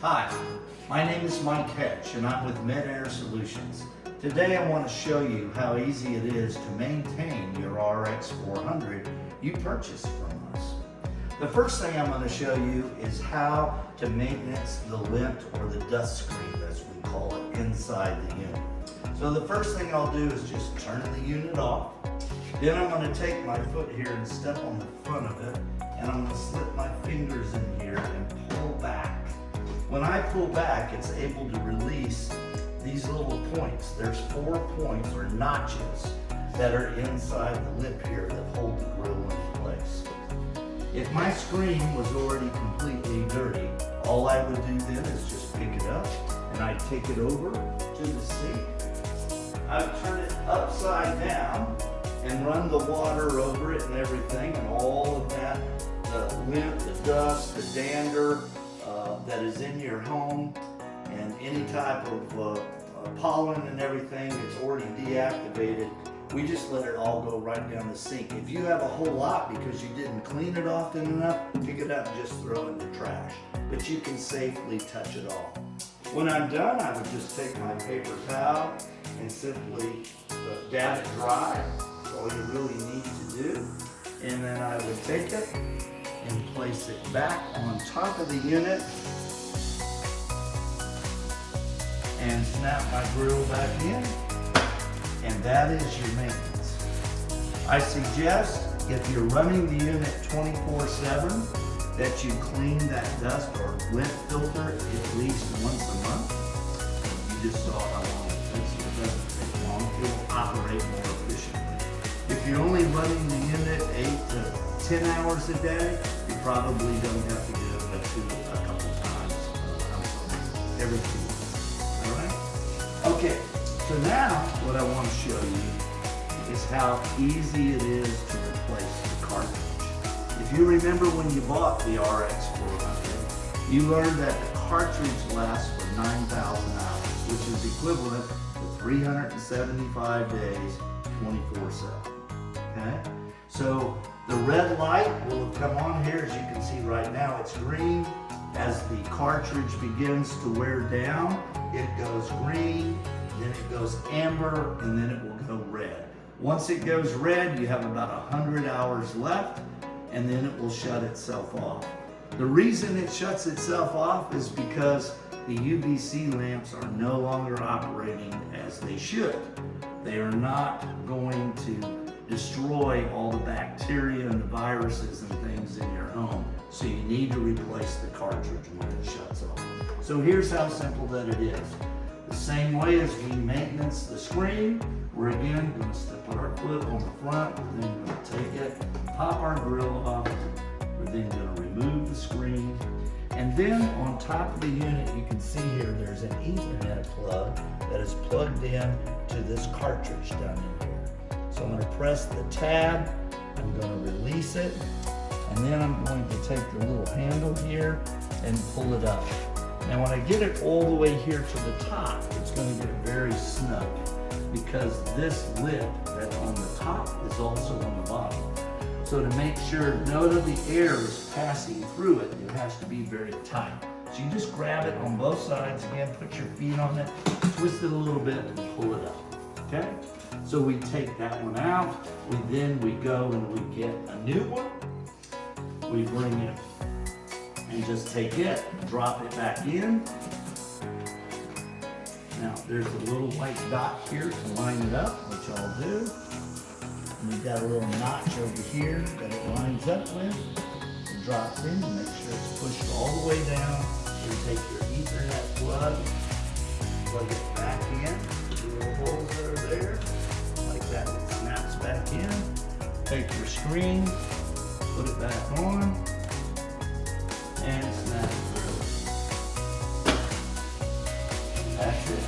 Hi, my name is Mike Hedge and I'm with MedAirSolutions. Today I want to show you how easy it is to maintain your Rx400 you purchased from us. The first thing I'm going to show you is how to maintenance the lint or the dust screen, as we call it, inside the unit. So the first thing I'll do is just turn the unit off. Then I'm going to take my foot here and step on the front of it, and I'm going to slip my fingers in here and pull back. When I pull back, it's able to release these little points. There's 4 points or notches that are inside the lip here that hold the grill in place. If my screen was already completely dirty, all I would do then is just pick it up and I'd take it over to the sink. I'd turn it upside down and run the water over it and everything, and all of that, the lint, the dust, the dander that is in your home, and any type of pollen and everything that's already deactivated, we just let it all go right down the sink. If you have a whole lot because you didn't clean it often enough, pick it up and just throw it in the trash. But you can safely touch it all. When I'm done, I would just take my paper towel and simply dab it dry. That's all you really need to do. And then I would take it and place it back on top of the unit and snap my grill back in, and that is your maintenance. I suggest if you're running the unit 24/7 that you clean that dust or lint filter at least once a month. You just saw how long it takes. It doesn't take long. It will operate more efficiently. If you're only running the unit 8 to 10 hours a day, you probably don't have to do it but a couple times every 2 weeks. All right? Okay, so now what I want to show you is how easy it is to replace the cartridge. If you remember when you bought the Rx400, you learned that the cartridge lasts for 9,000 hours, which is equivalent to 375 days, 24/7. Okay? So the red light will have come on here. As you can see right now, it's green. As the cartridge begins to wear down, it goes green, then it goes amber, and then it will go red. Once it goes red, you have about 100 hours left, and then it will shut itself off. The reason it shuts itself off is because the UVC lamps are no longer operating as they should. They are not going to destroy all the bacteria and the viruses and things in your home. So you need to replace the cartridge when it shuts off. So here's how simple that it is. The same way as we maintenance the screen, we're again going to put our foot on the front. We're then going to take it, pop our grill off. We're then going to remove the screen. And then on top of the unit, you can see here there's an Ethernet plug that is plugged in to this cartridge down in here. So I'm going to press the tab, I'm going to release it, and then I'm going to take the little handle here and pull it up. Now when I get it all the way here to the top, it's going to get very snug because this lip that's on the top is also on the bottom. So to make sure none of the air is passing through it, it has to be very tight. So you just grab it on both sides again, put your feet on it, twist it a little bit and pull it up, okay? So we take that one out, we go and we get a new one. We bring it and just take it, drop it back in. Now there's a little white dot here to line it up, which I'll do. And we've got a little notch over here that it lines up with. It drops in and make sure it's pushed all the way down. You take your Ethernet plug it back in, the little holes that are there. Like that, it snaps back in. Take your screen, put it back on, and snap it through. That's it.